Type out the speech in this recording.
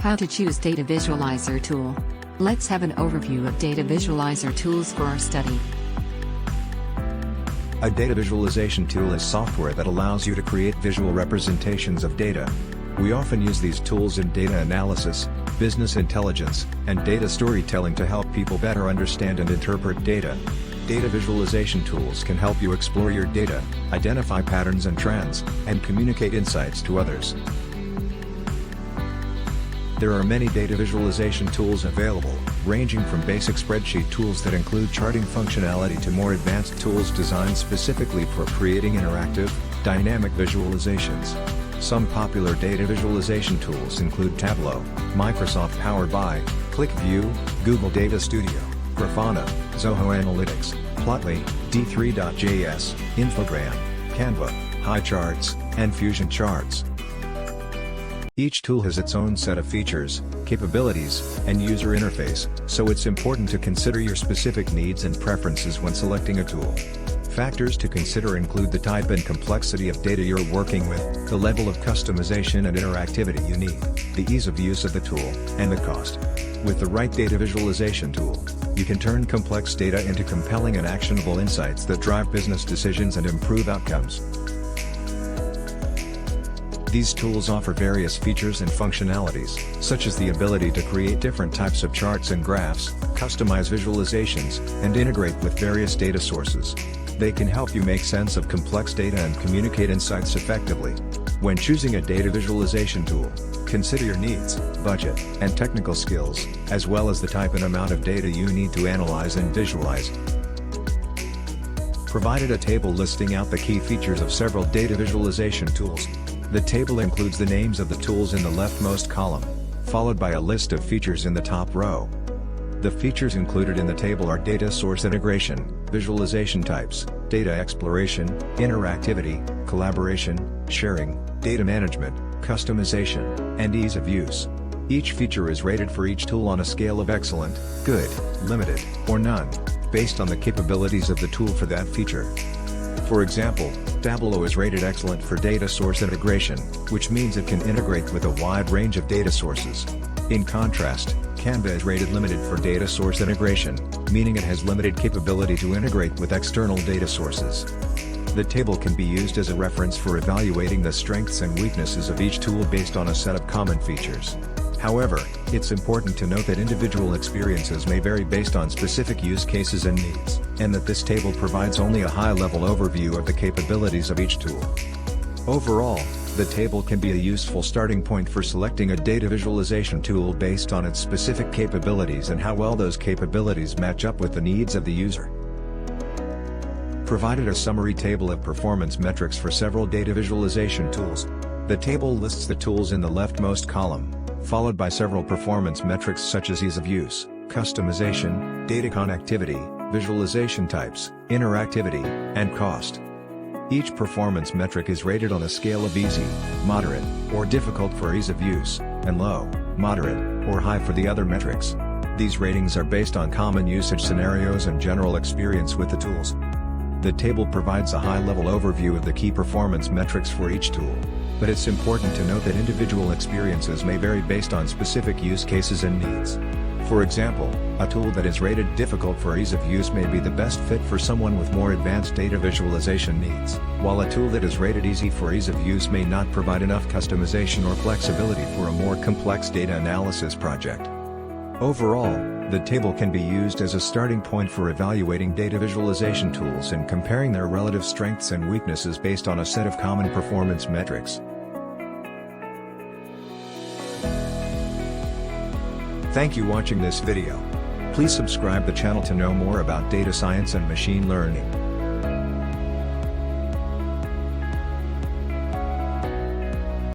How to choose Data Visualizer tool. Let's have an overview of Data Visualizer tools for our study. A data visualization tool is software that allows you to create visual representations of data. We often use these tools in data analysis, business intelligence, and data storytelling to help people better understand and interpret data. Data visualization tools can help you explore your data, identify patterns and trends, and communicate insights to others. There are many data visualization tools available, ranging from basic spreadsheet tools that include charting functionality to more advanced tools designed specifically for creating interactive, dynamic visualizations. Some popular data visualization tools include Tableau, Microsoft Power BI, QlikView, Google Data Studio, Grafana, Zoho Analytics, Plotly, D3.js, Infogram, Canva, HighCharts, and Fusion Charts. Each tool has its own set of features, capabilities, and user interface, so it's important to consider your specific needs and preferences when selecting a tool. Factors to consider include the type and complexity of data you're working with, the level of customization and interactivity you need, the ease of use of the tool, and the cost. With the right data visualization tool, you can turn complex data into compelling and actionable insights that drive business decisions and improve outcomes. These tools offer various features and functionalities, such as the ability to create different types of charts and graphs, customize visualizations, and integrate with various data sources. They can help you make sense of complex data and communicate insights effectively. When choosing a data visualization tool, consider your needs, budget, and technical skills, as well as the type and amount of data you need to analyze and visualize. Provided a table listing out the key features of several data visualization tools. The table includes the names of the tools in the leftmost column, followed by a list of features in the top row. The features included in the table are data source integration, visualization types, data exploration, interactivity, collaboration, sharing, data management, customization, and ease of use. Each feature is rated for each tool on a scale of excellent, good, limited, or none, based on the capabilities of the tool for that feature. For example, Tableau is rated excellent for data source integration, which means it can integrate with a wide range of data sources. In contrast, Canva is rated limited for data source integration, meaning it has limited capability to integrate with external data sources. The table can be used as a reference for evaluating the strengths and weaknesses of each tool based on a set of common features. However, it's important to note that individual experiences may vary based on specific use cases and needs, and that this table provides only a high-level overview of the capabilities of each tool. Overall, the table can be a useful starting point for selecting a data visualization tool based on its specific capabilities and how well those capabilities match up with the needs of the user. Provided a summary table of performance metrics for several data visualization tools. The table lists the tools in the leftmost column, followed by several performance metrics such as ease of use, customization, data connectivity, visualization types, interactivity, and cost. Each performance metric is rated on a scale of easy, moderate, or difficult for ease of use, and low, moderate, or high for the other metrics. These ratings are based on common usage scenarios and general experience with the tools. The table provides a high-level overview of the key performance metrics for each tool, but it's important to note that individual experiences may vary based on specific use cases and needs. For example, a tool that is rated difficult for ease of use may be the best fit for someone with more advanced data visualization needs, while a tool that is rated easy for ease of use may not provide enough customization or flexibility for a more complex data analysis project. Overall, the table can be used as a starting point for evaluating data visualization tools and comparing their relative strengths and weaknesses based on a set of common performance metrics. Thank you for watching this video. Please subscribe the channel to know more about data science and machine learning.